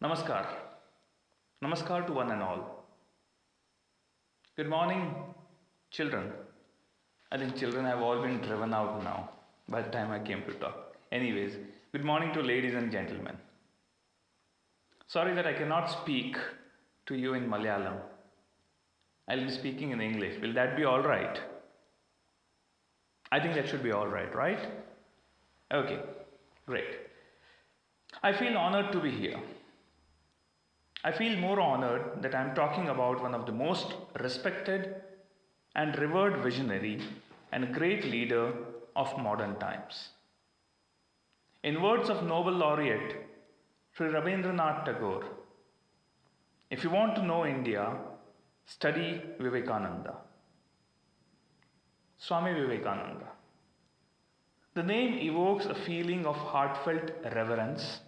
Namaskar. Namaskar to one and all. Good morning, children. I think children have all been driven out now by the time I came to talk. Anyways, good morning to ladies and gentlemen. Sorry that I cannot speak to you in Malayalam. I'll be speaking in English. Will that be all right? I think that should be all right, right? Okay, great. I feel honored to be here. I feel more honored that I'm talking about one of the most respected and revered visionary and great leader of modern times. In words of Nobel laureate Sri Rabindranath Tagore, if you want to know India, study Vivekananda. Swami Vivekananda. The name evokes a feeling of heartfelt reverence.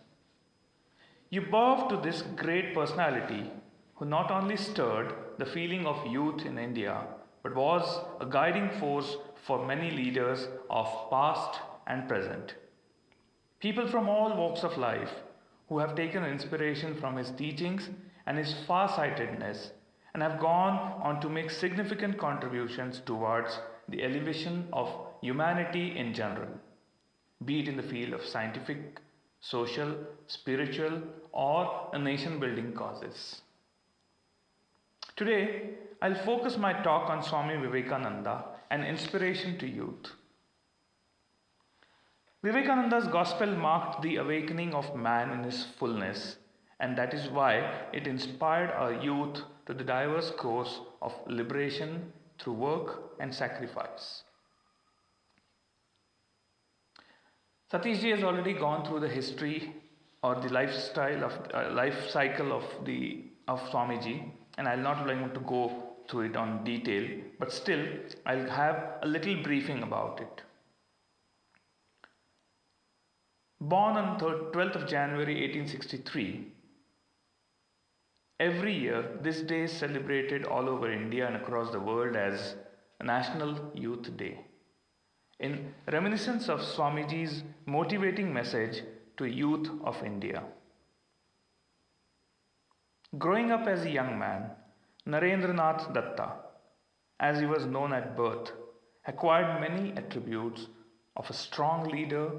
You bow to this great personality who not only stirred the feeling of youth in India, but was a guiding force for many leaders of past and present. People from all walks of life who have taken inspiration from his teachings and his far-sightedness and have gone on to make significant contributions towards the elevation of humanity in general, be it in the field of scientific, social, spiritual, or nation-building causes. Today, I'll focus my talk on Swami Vivekananda, an inspiration to youth. Vivekananda's gospel marked the awakening of man in his fullness, and that is why it inspired our youth to the diverse course of liberation through work and sacrifice. Satishji has already gone through the history or the life cycle of Swamiji, and I'll not want to go through it on detail, but still I'll have a little briefing about it. Born on 12th of January 1863, every year this day is celebrated all over India and across the world as a National Youth Day, in reminiscence of Swamiji's motivating message to youth of India. Growing up as a young man, Narendranath Datta, as he was known at birth, acquired many attributes of a strong leader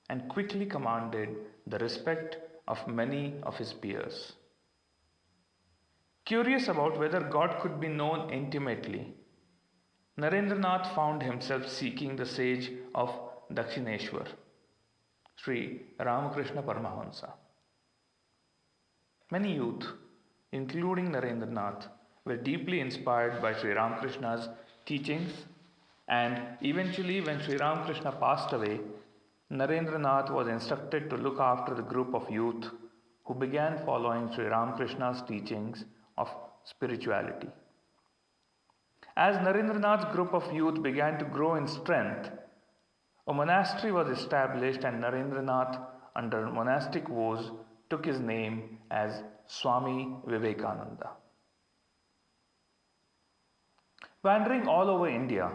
and quickly commanded the respect of many of his peers. Curious about whether God could be known intimately, Narendranath found himself seeking the sage of Dakshineshwar, Sri Ramakrishna Paramahansa. Many youth, including Narendranath, were deeply inspired by Sri Ramakrishna's teachings, and eventually when Sri Ramakrishna passed away, Narendranath was instructed to look after the group of youth who began following Sri Ramakrishna's teachings of spirituality. As Narendranath's group of youth began to grow in strength, a monastery was established, and Narendranath, under monastic vows, took his name as Swami Vivekananda. Wandering all over India,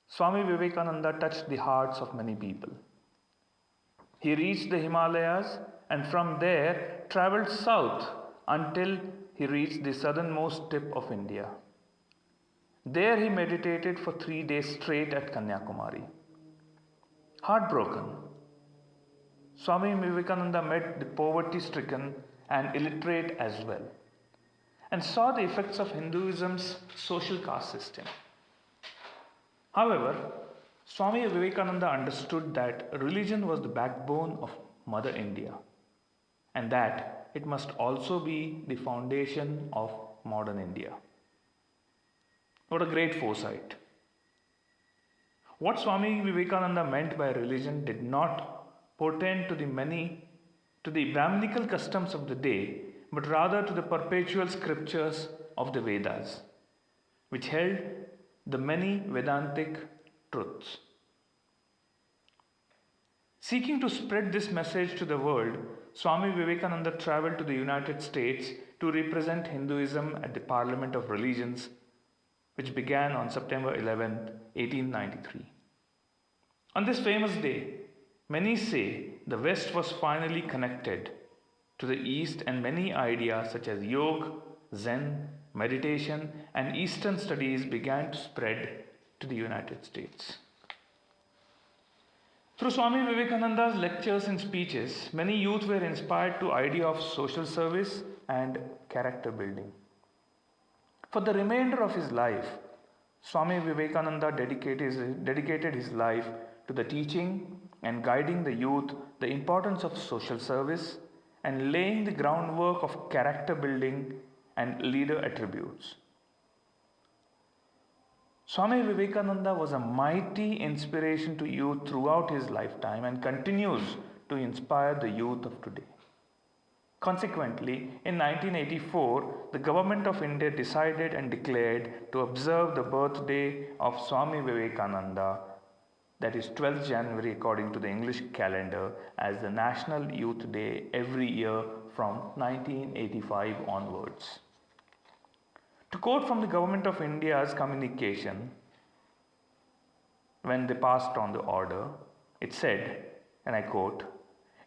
Swami Vivekananda touched the hearts of many people. He reached the Himalayas and from there traveled south until he reached the southernmost tip of India. There he meditated for 3 days straight at Kanyakumari. Heartbroken, Swami Vivekananda met the poverty-stricken and illiterate as well, and saw the effects of Hinduism's social caste system. However, Swami Vivekananda understood that religion was the backbone of Mother India, and that it must also be the foundation of modern India. What a great foresight. What Swami Vivekananda meant by religion did not portend to the Brahminical customs of the day, but rather to the perpetual scriptures of the Vedas, which held the many Vedantic truths. Seeking to spread this message to the world, Swami Vivekananda traveled to the United States to represent Hinduism at the Parliament of Religions, which began on September 11, 1893. On this famous day, many say the West was finally connected to the East, and many ideas such as yoga, Zen, meditation, and Eastern studies began to spread to the United States. Through Swami Vivekananda's lectures and speeches, many youth were inspired to idea of social service and character building. For the remainder of his life, Swami Vivekananda dedicated his life to the teaching and guiding the youth the importance of social service and laying the groundwork of character building and leader attributes. Swami Vivekananda was a mighty inspiration to youth throughout his lifetime and continues to inspire the youth of today. Consequently, in 1984, the Government of India decided and declared to observe the birthday of Swami Vivekananda, that is 12th January according to the English calendar, as the National Youth Day every year from 1985 onwards. To quote from the Government of India's communication, when they passed on the order, it said, and I quote,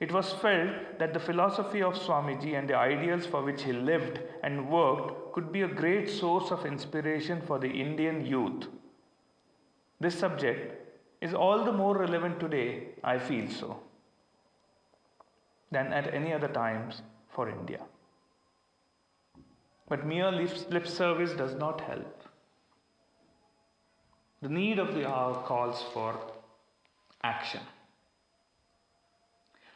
"It was felt that the philosophy of Swamiji and the ideals for which he lived and worked could be a great source of inspiration for the Indian youth. This subject is all the more relevant today, I feel so, than at any other times for India. But mere lip service does not help. The need of the hour calls for action."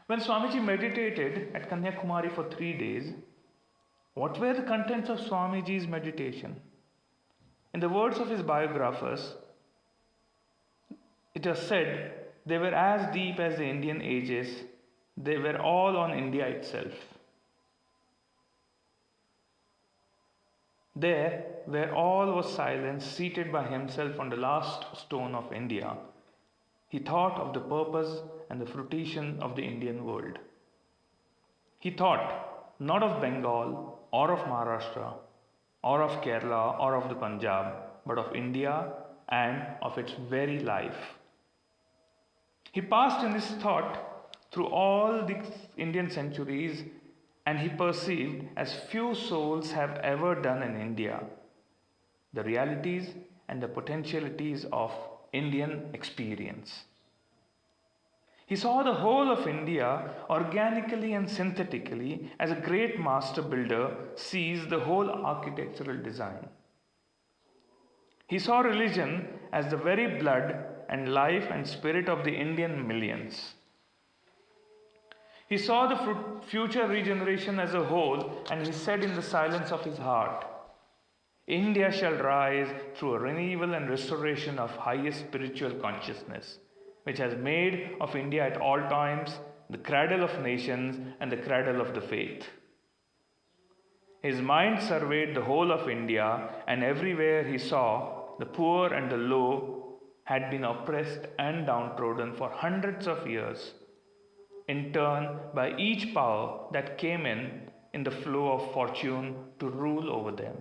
When Swamiji meditated at Kanyakumari for 3 days, what were the contents of Swamiji's meditation? In the words of his biographers, it was said they were as deep as the Indian ages. They were all on India itself. There, where all was silence, seated by himself on the last stone of India, he thought of the purpose and the fruition of the Indian world. He thought not of Bengal or of Maharashtra or of Kerala or of the Punjab, but of India and of its very life. He passed in his thought through all the Indian centuries, and he perceived, as few souls have ever done in India, the realities and the potentialities of Indian experience. He saw the whole of India organically and synthetically as a great master builder sees the whole architectural design. He saw religion as the very blood and life and spirit of the Indian millions. He saw the future regeneration as a whole, and he said in the silence of his heart, "India shall rise through a renewal and restoration of highest spiritual consciousness, which has made of India at all times the cradle of nations and the cradle of the faith." His mind surveyed the whole of India, and everywhere he saw the poor and the low had been oppressed and downtrodden for hundreds of years, in turn by each power that came in the flow of fortune to rule over them.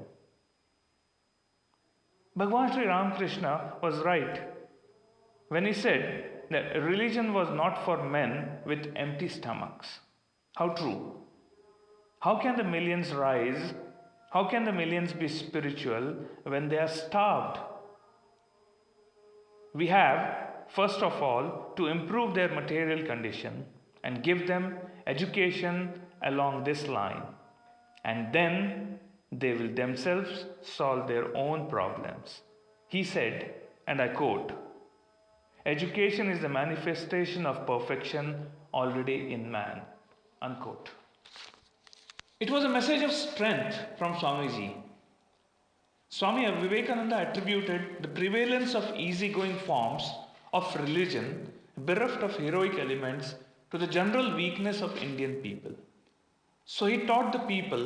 Bhagwan Sri Ramakrishna was right when he said that religion was not for men with empty stomachs. How true! How can the millions rise? How can the millions be spiritual when they are starved? We have, first of all, to improve their material condition and give them education along this line, and then they will themselves solve their own problems. He said, and I quote, "Education is the manifestation of perfection already in man." Unquote. It was a message of strength from Swamiji. Swami Vivekananda attributed the prevalence of easygoing forms of religion, bereft of heroic elements, to the general weakness of Indian people. So he taught the people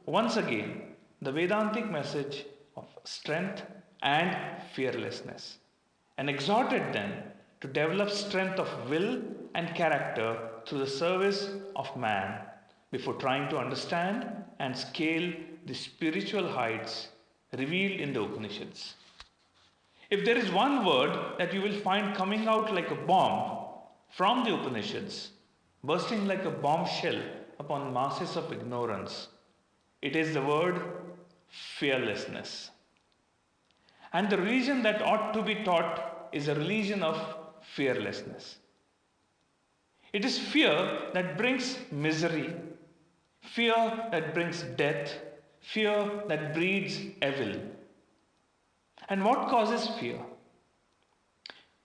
once again the Vedantic message of strength and fearlessness, and exhorted them to develop strength of will and character through the service of man before trying to understand and scale the spiritual heights revealed in the Upanishads. If there is one word that you will find coming out like a bomb from the Upanishads, bursting like a bombshell upon masses of ignorance. It is the word fearlessness. And the religion that ought to be taught is a religion of fearlessness. It is fear that brings misery, fear that brings death, fear that breeds evil. And what causes fear?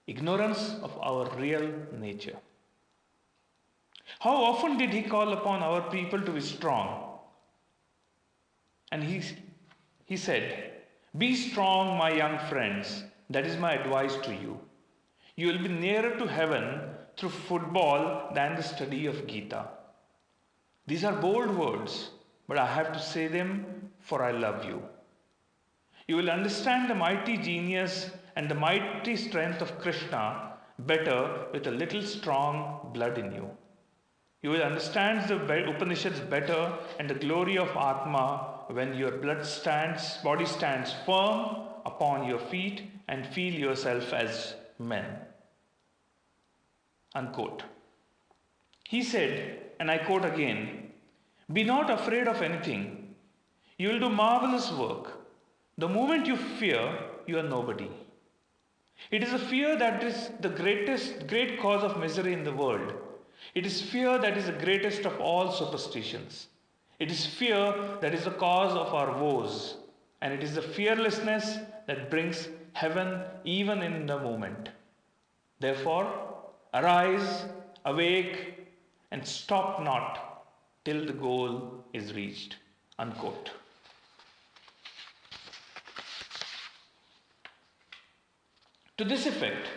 Ignorance of our real nature. How often did he call upon our people to be strong? And he said, "Be strong, my young friends. That is my advice to you. You will be nearer to heaven through football than the study of Gita." These are bold words, but I have to say them for I love you. You will understand the mighty genius and the mighty strength of Krishna better with a little strong blood in you. You will understand the Upanishads better and the glory of Atma when your body stands firm upon your feet and feel yourself as men. Unquote. He said, and I quote again, "Be not afraid of anything. You will do marvelous work. The moment you fear, you are nobody." It is a fear that is the great cause of misery in the world. It is fear that is the greatest of all superstitions. It is fear that is the cause of our woes. And it is the fearlessness that brings heaven even in the moment. Therefore, arise, awake, and stop not till the goal is reached. Unquote. To this effect,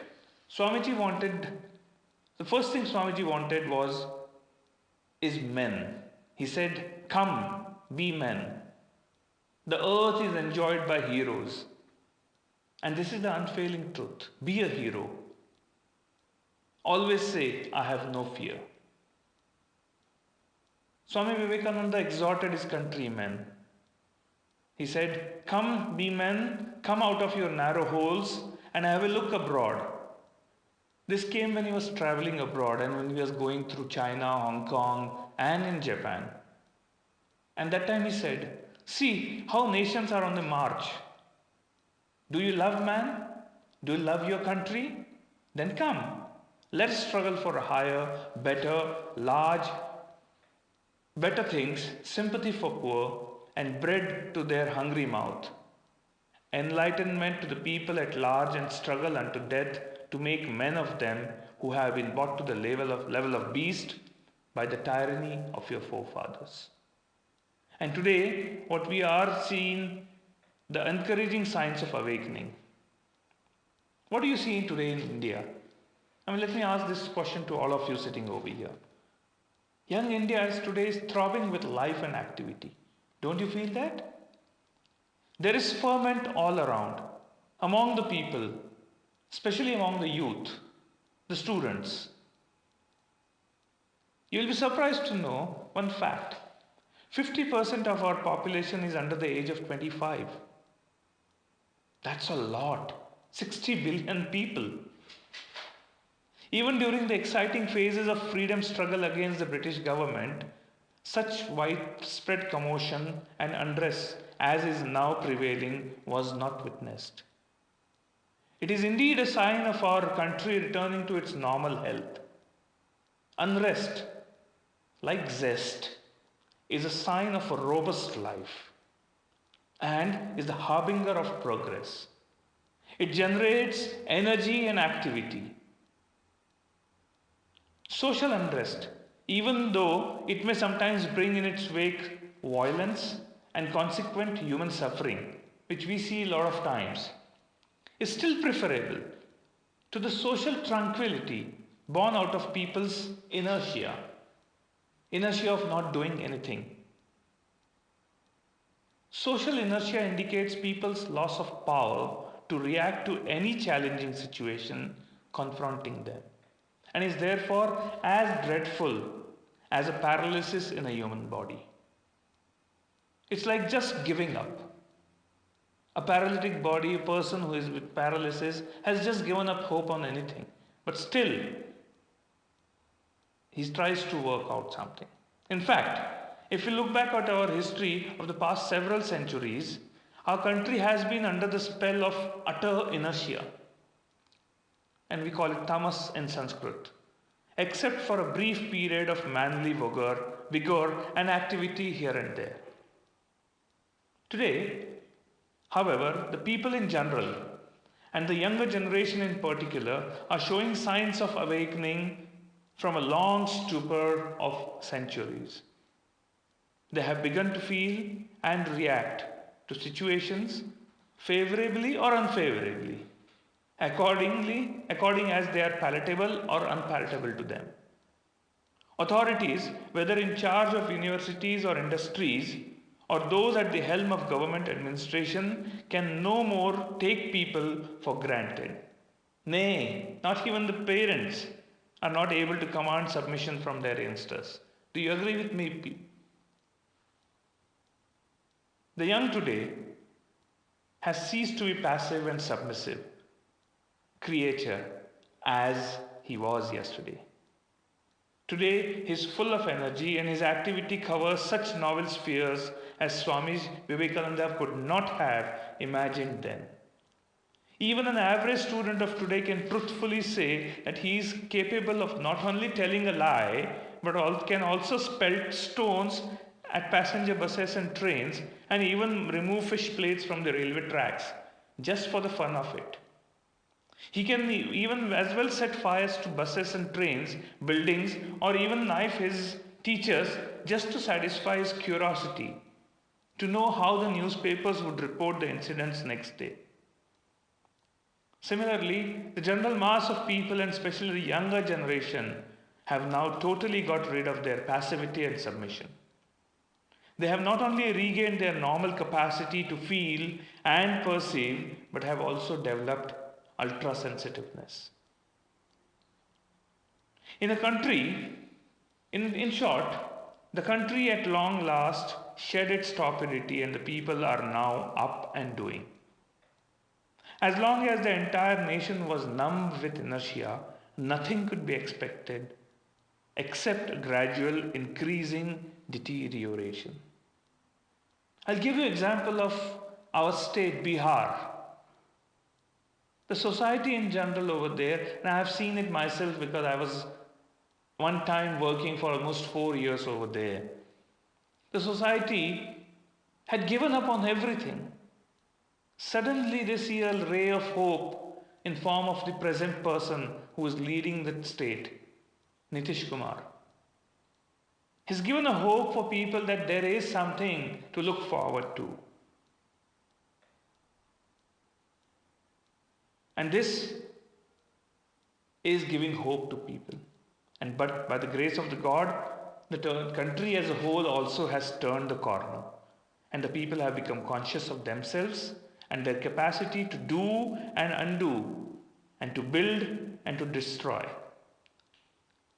the first thing Swamiji wanted is men. He said, "Come, be men." The earth is enjoyed by heroes. And this is the unfailing truth. Be a hero. Always say, "I have no fear." Swami Vivekananda exhorted his countrymen. He said, "Come, be men, come out of your narrow holes and have a look abroad." This came when he was traveling abroad and when he was going through China, Hong Kong, and in Japan. And that time he said, "See how nations are on the march. Do you love man? Do you love your country? Then come. Let us struggle for a higher, better things, sympathy for poor, and bread to their hungry mouth. Enlightenment to the people at large and struggle unto death to make men of them who have been brought to the level of beast by the tyranny of your forefathers." And today, what we are seeing, the encouraging signs of awakening. What do you see today in India? Let me ask this question to all of you sitting over here. Young India today is throbbing with life and activity. Don't you feel that? There is ferment all around, among the people, especially among the youth, the students. You will be surprised to know one fact. 50% of our population is under the age of 25. That's a lot. 60 billion people. Even during the exciting phases of freedom struggle against the British government, such widespread commotion and unrest as is now prevailing was not witnessed. It is indeed a sign of our country returning to its normal health. Unrest, like zest, is a sign of a robust life and is the harbinger of progress. It generates energy and activity. Social unrest, even though it may sometimes bring in its wake violence and consequent human suffering, which we see a lot of times, is still preferable to the social tranquility born out of people's inertia of not doing anything. Social inertia indicates people's loss of power to react to any challenging situation confronting them, and is therefore as dreadful as a paralysis in a human body. It's like just giving up. A paralytic body, a person who is with paralysis, has just given up hope on anything. But still, he tries to work out something. In fact, if we look back at our history of the past several centuries, our country has been under the spell of utter inertia, and we call it tamas in Sanskrit, except for a brief period of manly vigor and activity here and there. Today, however, the people in general and the younger generation in particular are showing signs of awakening from a long stupor of centuries. They have begun to feel and react to situations favorably or unfavorably, according as they are palatable or unpalatable to them. Authorities, whether in charge of universities or industries, or those at the helm of government administration, can no more take people for granted. Nay, not even the parents are not able to command submission from their youngsters. Do you agree with me? The young today has ceased to be passive and submissive creature as he was yesterday. Today, he is full of energy and his activity covers such novel spheres as Swami Vivekananda could not have imagined then. Even an average student of today can truthfully say that he is capable of not only telling a lie, but can also spelt stones at passenger buses and trains and even remove fish plates from the railway tracks, just for the fun of it. He can even as well set fires to buses and trains, buildings, or even knife his teachers just to satisfy his curiosity, to know how the newspapers would report the incidents next day. Similarly, the general mass of people, and especially the younger generation, have now totally got rid of their passivity and submission. They have not only regained their normal capacity to feel and perceive, but have also developed ultra-sensitiveness. In short, the country at long last shed its torpidity and the people are now up and doing. As long as the entire nation was numb with inertia, nothing could be expected except a gradual increasing deterioration. I'll give you an example of our state, Bihar. The society in general over there, and I have seen it myself because I was one time working for almost 4 years over there. The society had given up on everything. Suddenly they see a ray of hope in form of the present person who is leading the state, Nitish Kumar. He's given a hope for people that there is something to look forward to. And this is giving hope to people. But by the grace of the God, the country as a whole also has turned the corner. And the people have become conscious of themselves and their capacity to do and undo, and to build and to destroy.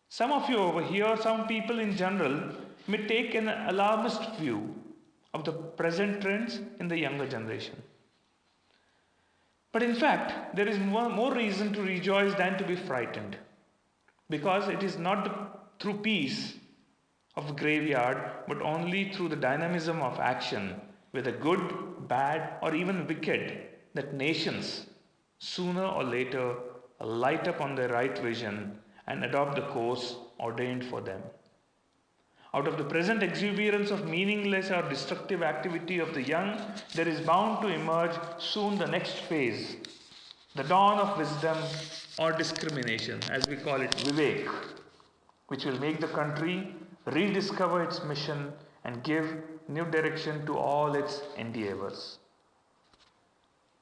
Some of you over here, some people in general, may take an alarmist view of the present trends in the younger generation. But in fact, there is more reason to rejoice than to be frightened, because it is not through peace of the graveyard, but only through the dynamism of action, whether good, bad, or even wicked, that nations, sooner or later, light up on their right vision and adopt the course ordained for them. Out of the present exuberance of meaningless or destructive activity of the young, there is bound to emerge soon the next phase, the dawn of wisdom or discrimination, as we call it, Vivek, which will make the country rediscover its mission and give new direction to all its endeavors.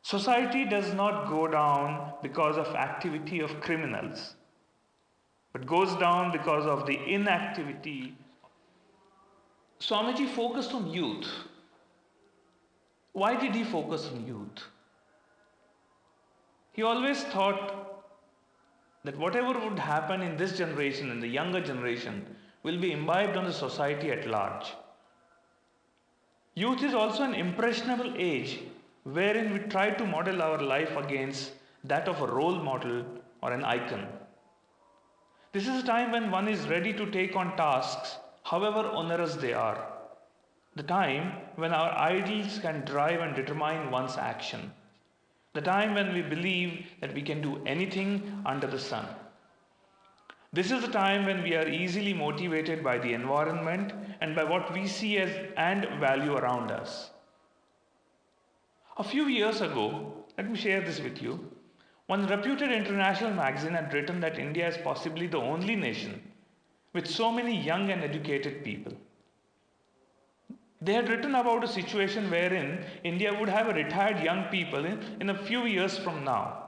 Society does not go down because of activity of criminals, but goes down because of the inactivity. Swamiji focused on youth. Why did he focus on youth? He always thought that whatever would happen in this generation, in the younger generation, will be imbibed on the society at large. Youth is also an impressionable age wherein we try to model our life against that of a role model or an icon. This is a time when one is ready to take on tasks however onerous they are. The time when our ideals can drive and determine one's action. The time when we believe that we can do anything under the sun. This is the time when we are easily motivated by the environment and by what we see as and value around us. A few years ago, let me share this with you. One reputed international magazine had written that India is possibly the only nation with so many young and educated people. They had written about a situation wherein India would have a retired young people in a few years from now.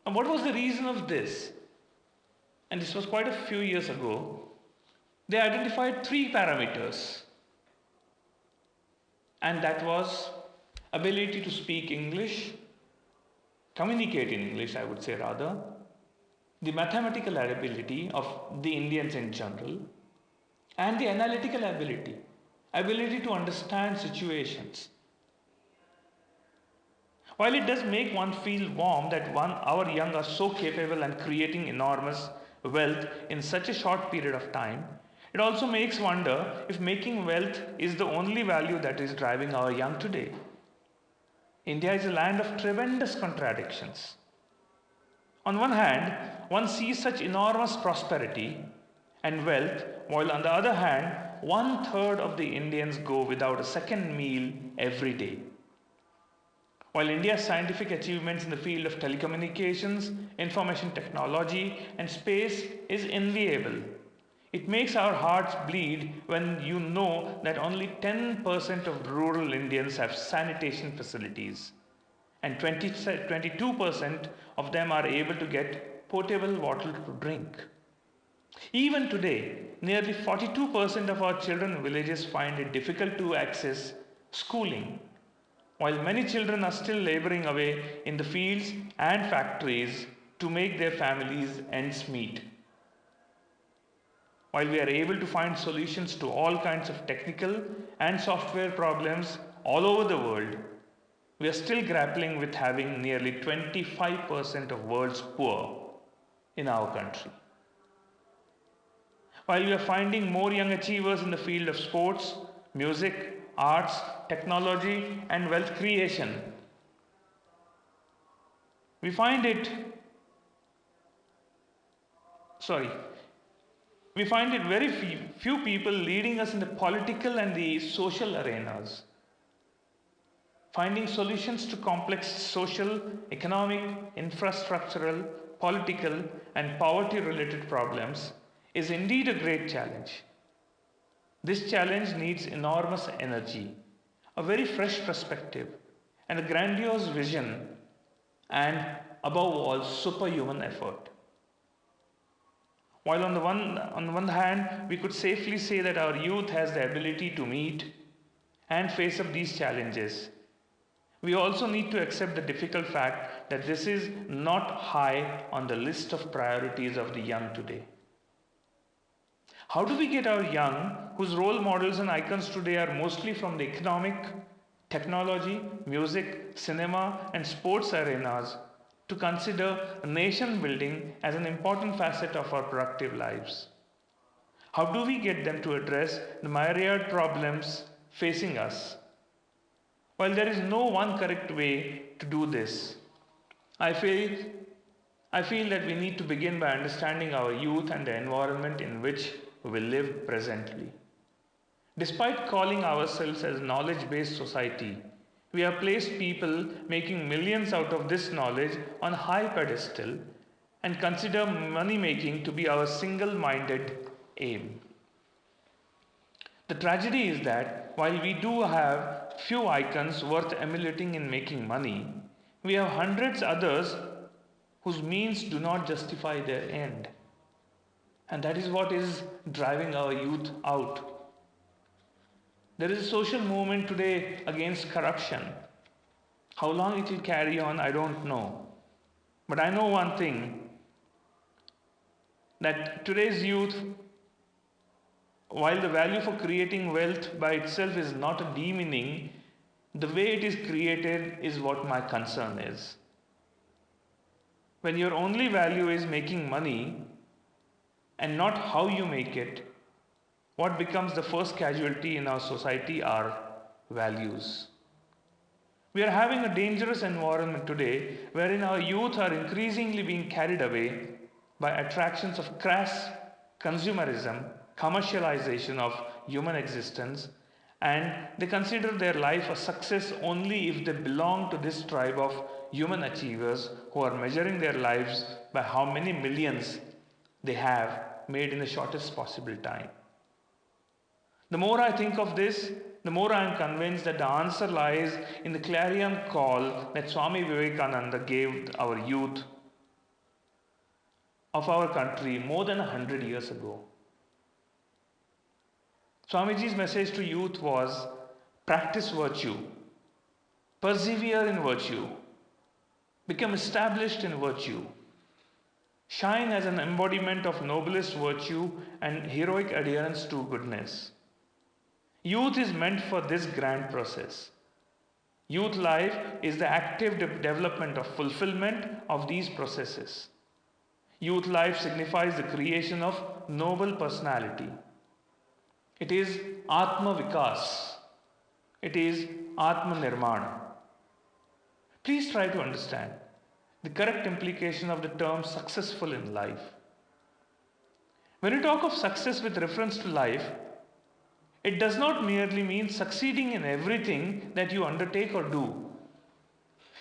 And what was the reason of this? And this was quite a few years ago. They identified 3 parameters. And that was ability to speak English, communicate in English, I would say rather, the mathematical ability of the Indians in general, and the analytical ability to understand situations. While it does make one feel warm that our young are so capable and creating enormous wealth in such a short period of time, it also makes wonder if making wealth is the only value that is driving our young today. India is a land of tremendous contradictions. On one hand, one sees such enormous prosperity and wealth, while on the other hand, 1/3 of the Indians go without a second meal every day. While India's scientific achievements in the field of telecommunications, information technology, and space is enviable, it makes our hearts bleed when you know that only 10% of rural Indians have sanitation facilities, and 22% of them are able to get potable water to drink. Even today, nearly 42% of our children in villages find it difficult to access schooling, while many children are still laboring away in the fields and factories to make their families' ends meet. While we are able to find solutions to all kinds of technical and software problems all over the world, we are still grappling with having nearly 25% of world's poor in our country. While we are finding more young achievers in the field of sports, music, arts, technology, and wealth creation, we find very few people leading us in the political and the social arenas. Finding solutions to complex social, economic, infrastructural, political, and poverty-related problems is indeed a great challenge. This challenge needs enormous energy, a very fresh perspective, and a grandiose vision, and above all, superhuman effort. While on the one hand, we could safely say that our youth has the ability to meet and face up these challenges, we also need to accept the difficult fact that this is not high on the list of priorities of the young today. How do we get our young, whose role models and icons today are mostly from the economic, technology, music, cinema, and sports arenas, to consider nation building as an important facet of our productive lives? How do we get them to address the myriad problems facing us? While there is no one correct way to do this, I feel that we need to begin by understanding our youth and the environment in which we live presently. Despite calling ourselves as a knowledge-based society, we have placed people making millions out of this knowledge on a high pedestal and consider money making to be our single-minded aim. The tragedy is that while we do have few icons worth emulating in making money, we have hundreds others whose means do not justify their end. And that is what is driving our youth out. There is a social movement today against corruption. How long it will carry on, I don't know. But I know one thing, that today's youth, while the value for creating wealth by itself is not a demeaning, the way it is created is what my concern is. When your only value is making money, and not how you make it, what becomes the first casualty in our society are values. We are having a dangerous environment today wherein our youth are increasingly being carried away by attractions of crass consumerism, commercialization of human existence, and they consider their life a success only if they belong to this tribe of human achievers who are measuring their lives by how many millions they have made in the shortest possible time. The more I think of this, the more I am convinced that the answer lies in the clarion call that Swami Vivekananda gave our youth of our country more than 100 years ago. Swamiji's message to youth was practice virtue, persevere in virtue, become established in virtue, shine as an embodiment of noblest virtue and heroic adherence to goodness. Youth is meant for this grand process. Youth life is the active development of fulfillment of these processes. Youth life signifies the creation of noble personality. It is Atma Vikas. It is Atma Nirmana. Please try to understand the correct implication of the term successful in life. When we talk of success with reference to life, it does not merely mean succeeding in everything that you undertake or do.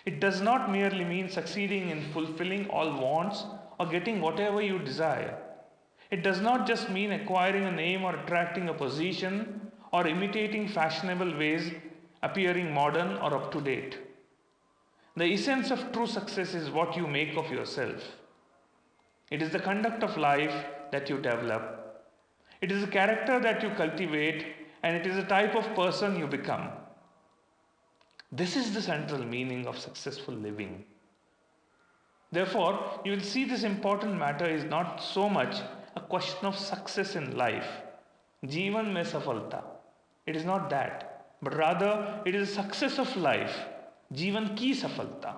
It does not merely mean succeeding in fulfilling all wants or getting whatever you desire. It does not just mean acquiring a name or attracting a position or imitating fashionable ways, appearing modern or up to date. The essence of true success is what you make of yourself. It is the conduct of life that you develop. It is the character that you cultivate, and it is the type of person you become. This is the central meaning of successful living. Therefore, you will see this important matter is not so much a question of success in life. Jeevan mein safalta. It is not that, but rather it is a success of life. Jeevan ki safalta.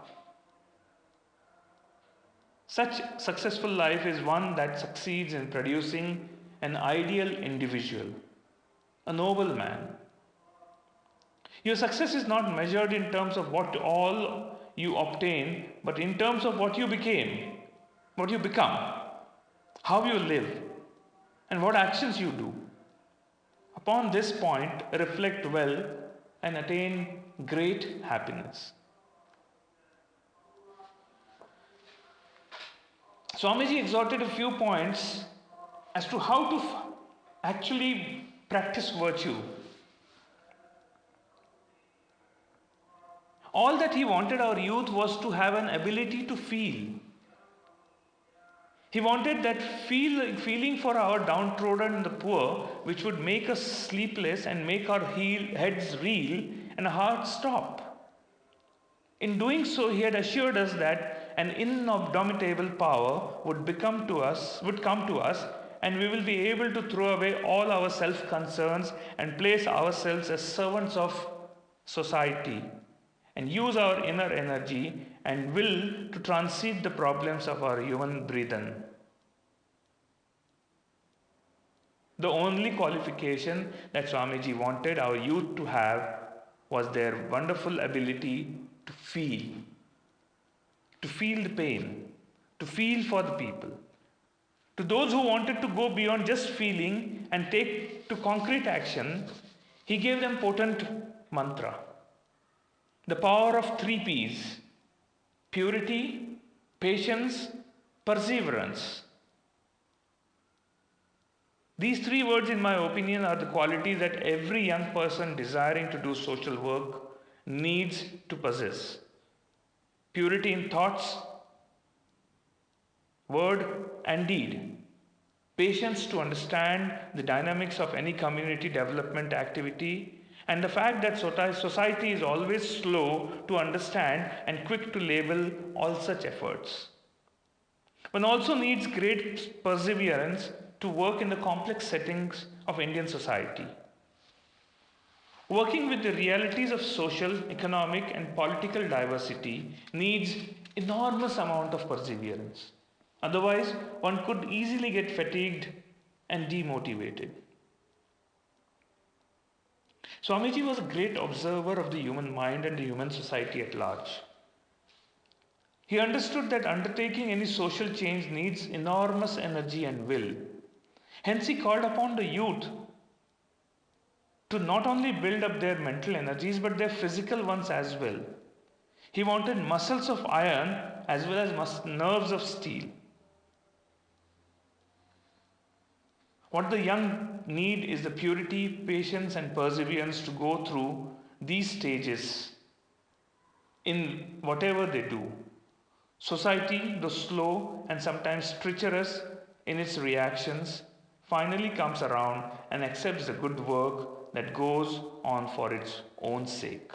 Such successful life is one that succeeds in producing an ideal individual, a noble man. Your success is not measured in terms of what all you obtain, but in terms of what you became, what you become, how you live, and what actions you do. Upon this point, reflect well and attain great happiness. Swamiji exhorted a few points as to how to actually practice virtue. All that he wanted our youth was to have an ability to feel. He wanted that feeling for our downtrodden and the poor, which would make us sleepless and make our heads reel and our hearts stop. In doing so, he had assured us that an indomitable power would come to us, and we will be able to throw away all our self-concerns and place ourselves as servants of society and use our inner energy and will to transcend the problems of our human brethren. The only qualification that Swamiji wanted our youth to have was their wonderful ability to feel the pain, to feel for the people. To those who wanted to go beyond just feeling and take to concrete action, he gave them potent mantra. The power of 3 P's: purity, patience, perseverance. These 3 words, in my opinion, are the qualities that every young person desiring to do social work needs to possess. Purity in thoughts, word and deed. Patience to understand the dynamics of any community development activity, and the fact that society is always slow to understand and quick to label all such efforts. One also needs great perseverance to work in the complex settings of Indian society. Working with the realities of social, economic, and political diversity needs enormous amount of perseverance. Otherwise, one could easily get fatigued and demotivated. Swamiji was a great observer of the human mind and the human society at large. He understood that undertaking any social change needs enormous energy and will. Hence, he called upon the youth to not only build up their mental energies but their physical ones as well. He wanted muscles of iron as well as nerves of steel. What the young need is the purity, patience, and perseverance to go through these stages in whatever they do. Society, though slow and sometimes treacherous in its reactions, finally comes around and accepts the good work that goes on for its own sake.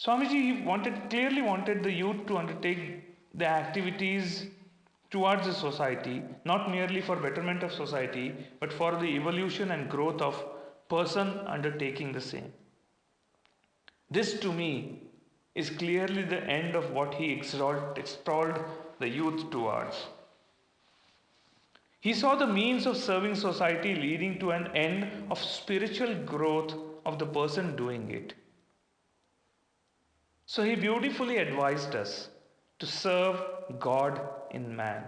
Swamiji clearly wanted the youth to undertake the activities towards the society, not merely for betterment of society, but for the evolution and growth of person undertaking the same. This to me is clearly the end of what he extolled the youth towards. He saw the means of serving society leading to an end of spiritual growth of the person doing it. So he beautifully advised us to serve God in man.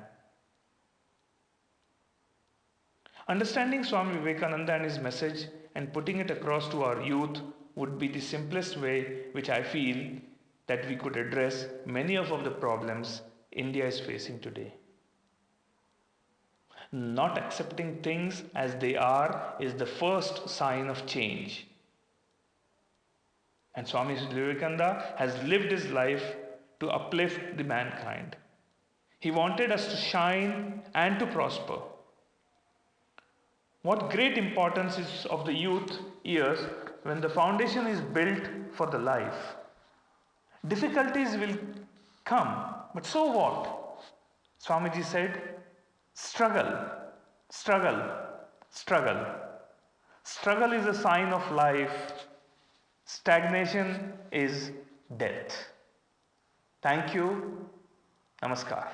Understanding Swami Vivekananda and his message and putting it across to our youth would be the simplest way which I feel that we could address many of the problems India is facing today. Not accepting things as they are is the first sign of change. And Swami Vivekananda has lived his life to uplift the mankind. He wanted us to shine and to prosper. What great importance is of the youth years when the foundation is built for the life. Difficulties will come, but so what? Swamiji said, struggle, struggle, struggle. Struggle is a sign of life. Stagnation is death. Thank you. Namaskar.